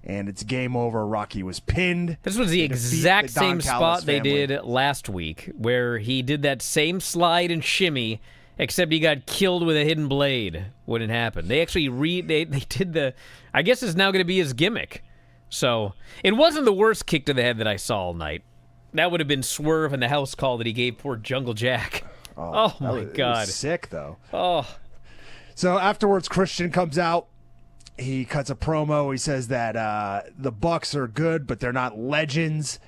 Speaker 2: and it's game over. Rocky was pinned.
Speaker 1: This was the exact same spot they did last week, where he did that same slide and shimmy, except he got killed with a hidden blade when it happened. They actually they did the, I guess it's now going to be his gimmick. So it wasn't the worst kick to the head that I saw all night. That would have been Swerve and the house call that he gave poor Jungle Jack. Oh my God.
Speaker 2: It was sick, though.
Speaker 1: Oh.
Speaker 2: So afterwards, Christian comes out. He cuts a promo. He says that the Bucks are good, but they're not legends.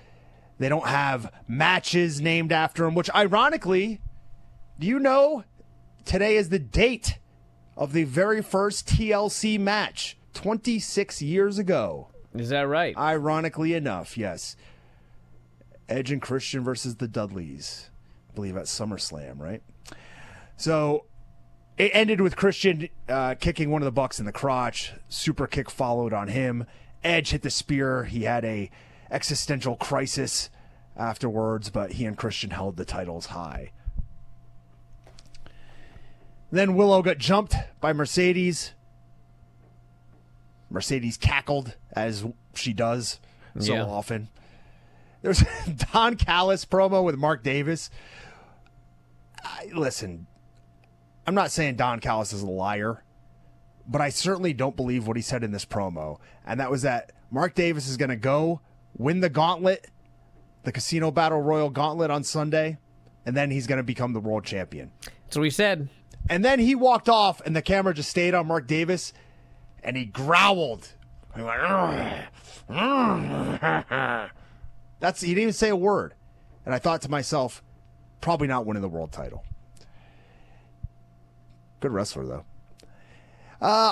Speaker 2: They don't have matches named after them, which ironically, do you know today is the date of the very first TLC match 26 years ago.
Speaker 1: Is that right?
Speaker 2: Ironically enough, yes. Edge and Christian versus the Dudleys. I believe at SummerSlam, right? So it ended with Christian kicking one of the Bucks in the crotch. Super kick followed on him. Edge hit the spear. He had a existential crisis afterwards, but he and Christian held the titles high. Then Willow got jumped by Mercedes. Mercedes cackled, as she does so often. There's a Don Callis promo with Mark Davis. Listen, I'm not saying Don Callis is a liar, but I certainly don't believe what he said in this promo. And that was that Mark Davis is going to go win the gauntlet, the Casino Battle Royal gauntlet on Sunday, and then he's going to become the world champion.
Speaker 1: That's what he said.
Speaker 2: And then he walked off, and the camera just stayed on Mark Davis, and he growled. He went, he didn't even say a word. And I thought to myself, probably not winning the world title. Good wrestler, though.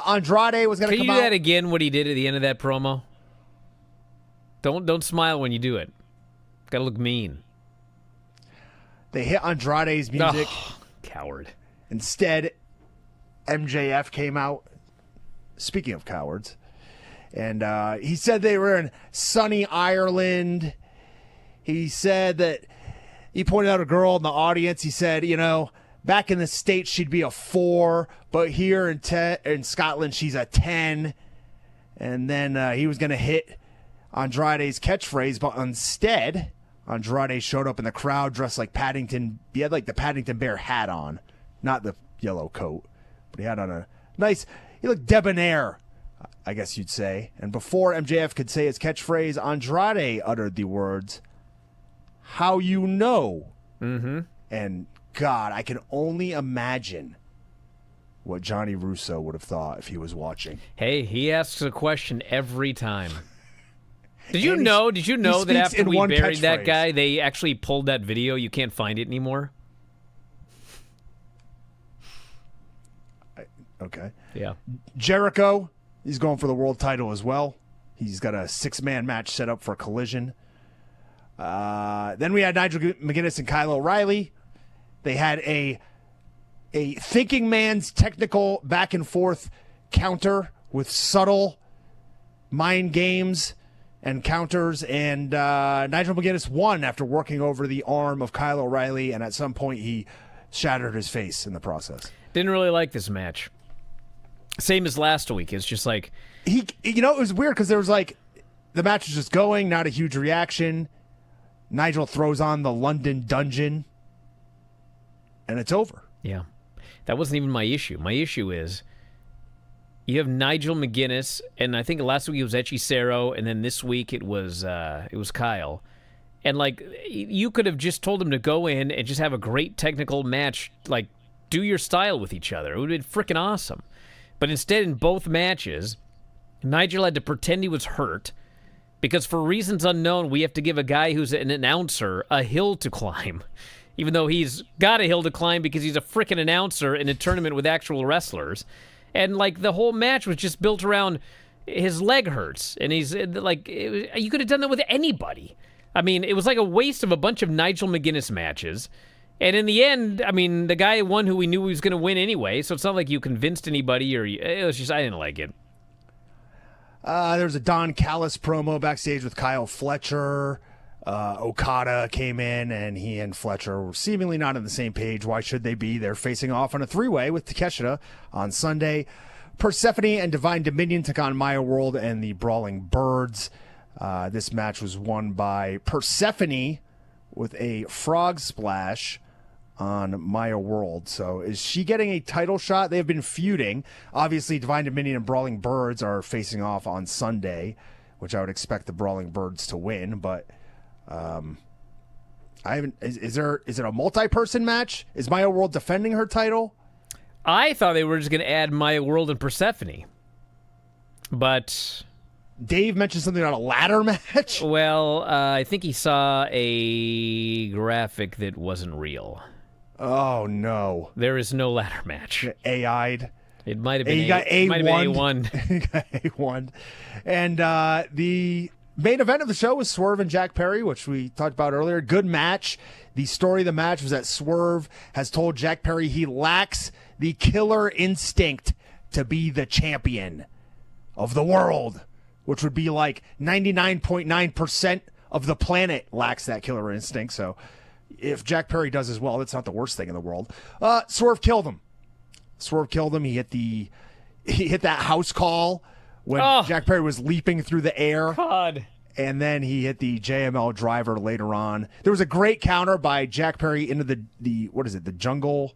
Speaker 2: Andrade was going to come out.
Speaker 1: Can you do that again, what he did at the end of that promo? Don't smile when you do it. Got to look mean.
Speaker 2: They hit Andrade's music.
Speaker 1: Oh, coward.
Speaker 2: Instead, MJF came out. Speaking of cowards. And he said they were in sunny Ireland. He said that he pointed out a girl in the audience. He said, back in the States, she'd be a 4, but here in Scotland, she's a 10. And then he was going to hit Andrade's catchphrase, but instead, Andrade showed up in the crowd dressed like Paddington. He had like the Paddington Bear hat on, not the yellow coat, but he had on a nice, he looked debonair, I guess you'd say. And before MJF could say his catchphrase, Andrade uttered the words, "How you know?"
Speaker 1: Mm-hmm.
Speaker 2: And God, I can only imagine what Johnny Russo would have thought if he was watching.
Speaker 1: Hey, he asks a question every time. Did you know that after we buried that guy, they actually pulled that video? You can't find it anymore.
Speaker 2: Okay.
Speaker 1: Yeah.
Speaker 2: Jericho, he's going for the world title as well. He's got a 6-man match set up for Collision. Then we had Nigel McGuinness and Kyle O'Reilly. They had a thinking man's technical back and forth counter with subtle mind games and counters, and Nigel McGuinness won after working over the arm of Kyle O'Reilly, and at some point he shattered his face in the process.
Speaker 1: Didn't really like this match. Same as last week. It's just like...
Speaker 2: it was weird because there was like, the match was just going, not a huge reaction. Nigel throws on the London Dungeon, and it's over.
Speaker 1: Yeah. That wasn't even my issue. My issue is you have Nigel McGuinness, and I think last week it was Hechicero, and then this week it was Kyle. And, like, you could have just told him to go in and just have a great technical match, like, do your style with each other. It would have been freaking awesome. But instead, in both matches, Nigel had to pretend he was hurt, because for reasons unknown, we have to give a guy who's an announcer a hill to climb, even though he's got a hill to climb because he's a freaking announcer in a tournament with actual wrestlers. And, like, the whole match was just built around his leg hurts. And he's, like, you could have done that with anybody. I mean, it was like a waste of a bunch of Nigel McGuinness matches. And in the end, I mean, the guy won who we knew he was going to win anyway, so it's not like you convinced anybody, or it was just, I didn't like it.
Speaker 2: There was a Don Callis promo backstage with Kyle Fletcher. Okada came in, and he and Fletcher were seemingly not on the same page. Why should they be? They're facing off on a three-way with Takeshita on Sunday. Persephone and Divine Dominion took on Maya World and the Brawling Birds. This match was won by Persephone with a frog splash on Maya World. So is she getting a title shot? They've been feuding. Obviously, Divine Dominion and Brawling Birds are facing off on Sunday, which I would expect the Brawling Birds to win, but I haven't. Is it a multi-person match? Is Maya World defending her title?
Speaker 1: I thought they were just going to add Maya World and Persephone, but
Speaker 2: Dave mentioned something about a ladder match.
Speaker 1: Well, I think he saw a graphic that wasn't real.
Speaker 2: Oh no!
Speaker 1: There is no ladder match.
Speaker 2: AI'd.
Speaker 1: It might have been
Speaker 2: A1.
Speaker 1: A1.
Speaker 2: And the main event of the show was Swerve and Jack Perry, which we talked about earlier. Good match. The story of the match was that Swerve has told Jack Perry he lacks the killer instinct to be the champion of the world, which would be like 99.9% of the planet lacks that killer instinct. So if Jack Perry does as well, that's not the worst thing in the world. Swerve killed him. He hit that house call when Jack Perry was leaping through the air.
Speaker 1: God.
Speaker 2: And then he hit the JML driver later on. There was a great counter by Jack Perry into the what is it? The jungle.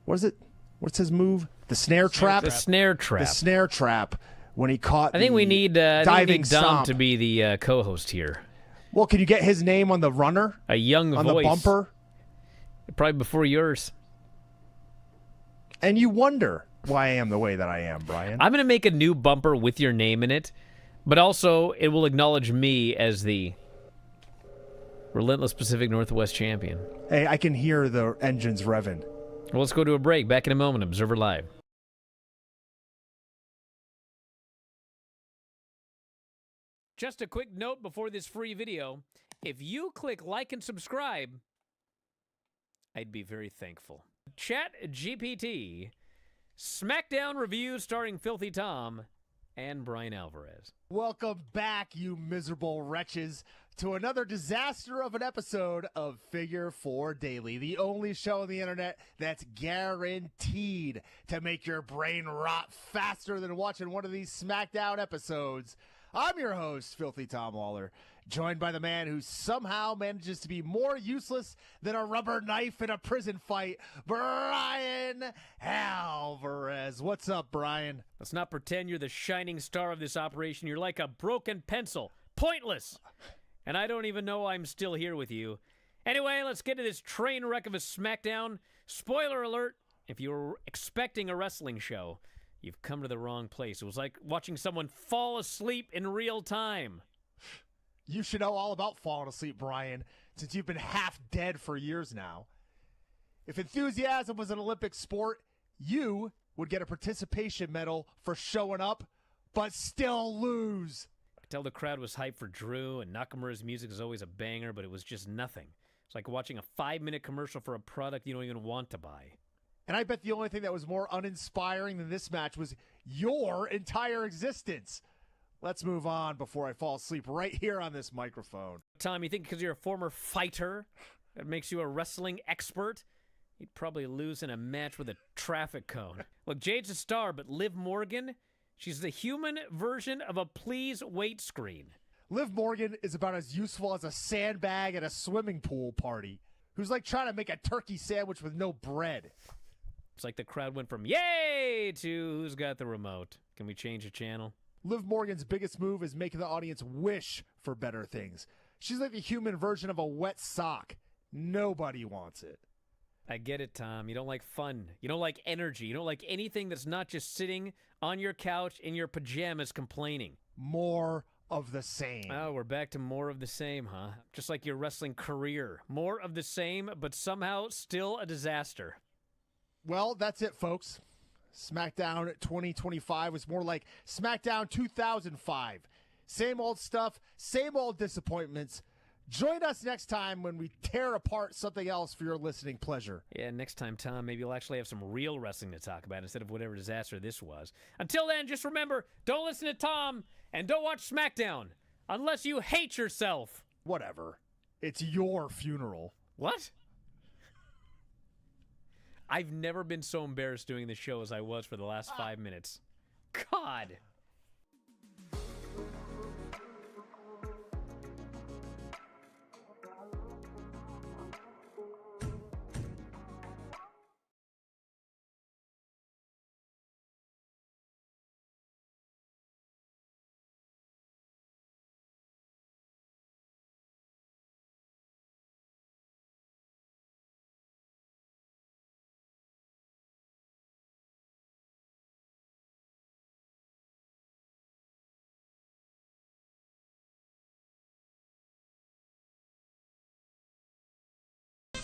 Speaker 2: What is it? What's his move? The snare trap.
Speaker 1: The snare trap.
Speaker 2: The snare trap. When he caught.
Speaker 1: I think we need
Speaker 2: diving
Speaker 1: Dom
Speaker 2: stomp
Speaker 1: to be the co-host here.
Speaker 2: Well, can you get his name on the runner?
Speaker 1: A young
Speaker 2: on
Speaker 1: voice.
Speaker 2: The bumper.
Speaker 1: Probably before yours.
Speaker 2: And you wonder why I am the way that I am, Brian.
Speaker 1: I'm going to make a new bumper with your name in it, but also it will acknowledge me as the Relentless Pacific Northwest champion.
Speaker 2: Hey, I can hear the engines revving.
Speaker 1: Well, let's go to a break. Back in a moment. Observer Live. Just a quick note before this free video. If you click like and subscribe, I'd be very thankful. Chat GPT, SmackDown review starring Filthy Tom and Bryan Alvarez.
Speaker 10: Welcome back, you miserable wretches, to another disaster of an episode of Figure 4 Daily, the only show on the internet that's guaranteed to make your brain rot faster than watching one of these SmackDown episodes. I'm your host, Filthy Tom Lawler, joined by the man who somehow manages to be more useless than a rubber knife in a prison fight, Bryan Alvarez. What's up, Brian?
Speaker 1: Let's not pretend you're the shining star of this operation. You're like a broken pencil. Pointless. And I don't even know I'm still here with you. Anyway, let's get to this train wreck of a SmackDown. Spoiler alert, if you were expecting a wrestling show, you've come to the wrong place. It was like watching someone fall asleep in real time.
Speaker 10: You should know all about falling asleep, Brian, since you've been half dead for years now. If enthusiasm was an Olympic sport, you would get a participation medal for showing up, but still lose.
Speaker 1: I could tell the crowd was hyped for Drew, and Nakamura's music is always a banger, but it was just nothing. It's like watching a 5-minute commercial for a product you don't even want to buy.
Speaker 10: And I bet the only thing that was more uninspiring than this match was your entire existence. Let's move on before I fall asleep right here on this microphone.
Speaker 1: Tom, you think because you're a former fighter, that makes you a wrestling expert? You'd probably lose in a match with a traffic cone. Look, Jade's a star, but Liv Morgan, she's the human version of a please wait screen.
Speaker 10: Liv Morgan is about as useful as a sandbag at a swimming pool party, who's like trying to make a turkey sandwich with no bread.
Speaker 1: It's like the crowd went from yay to who's got the remote. Can we change the channel?
Speaker 10: Liv Morgan's biggest move is making the audience wish for better things. She's like the human version of a wet sock. Nobody wants it.
Speaker 1: I get it, Tom. You don't like fun. You don't like energy. You don't like anything that's not just sitting on your couch in your pajamas complaining.
Speaker 10: More of the same.
Speaker 1: Oh, we're back to more of the same, huh? Just like your wrestling career. More of the same, but somehow still a disaster.
Speaker 10: Well, that's it, folks. SmackDown 2025 was more like SmackDown 2005. Same old stuff, same old disappointments. Join us next time when we tear apart something else for your listening pleasure.
Speaker 1: Yeah, next time, Tom, maybe we'll actually have some real wrestling to talk about instead of whatever disaster this was. Until then, just remember, don't listen to Tom And don't watch SmackDown unless you hate yourself.
Speaker 10: Whatever. It's your funeral.
Speaker 1: What? I've never been so embarrassed doing this show as I was for the last 5 minutes. God.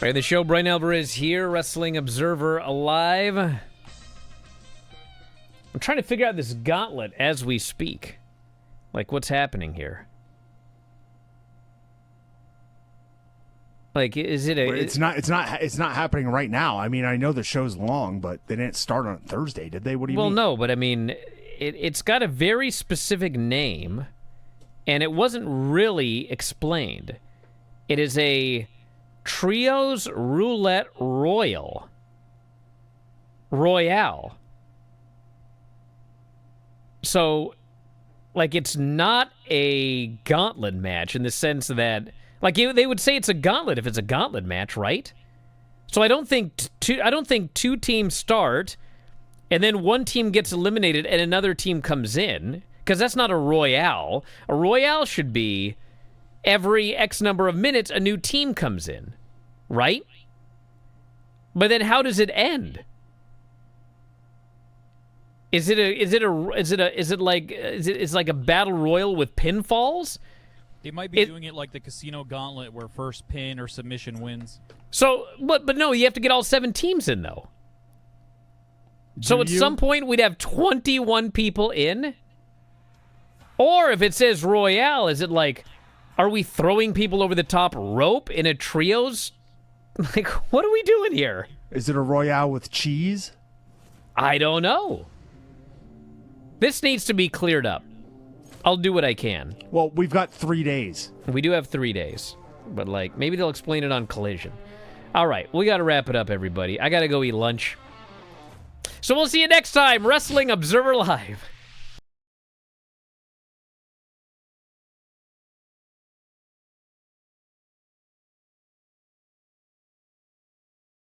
Speaker 1: Right, the show, Bryan Alvarez here, Wrestling Observer Alive. I'm trying to figure out this gauntlet as we speak. Like, what's happening here? Like, is it a...
Speaker 2: It's not happening right now. I mean, I know the show's long, but they didn't start on Thursday, did they? What do you mean?
Speaker 1: Well, no, but I mean, it's got a very specific name, and it wasn't really explained. It is a Trios Roulette Royale. So, like, it's not a gauntlet match in the sense that, like, they would say it's a gauntlet if it's a gauntlet match, right? So I don't think two teams start, and then one team gets eliminated and another team comes in, because that's not a royale. A royale should be every X number of minutes a new team comes in, right? But then how does it end? Is it like a battle royal with pinfalls?
Speaker 12: They might be doing it like the Casino Gauntlet, where first pin or submission wins.
Speaker 1: So, but no, you have to get all 7 teams in, though. So at some point, we'd have 21 people in? Or if it says Royale, is it like, are we throwing people over the top rope in a trios? Like, what are we doing here?
Speaker 2: Is it a Royale with cheese?
Speaker 1: I don't know. This needs to be cleared up. I'll do what I can.
Speaker 2: Well, we've got 3 days.
Speaker 1: We do have 3 days. But, like, maybe they'll explain it on Collision. All right, we got to wrap it up, everybody. I got to go eat lunch. So we'll see you next time, Wrestling Observer Live.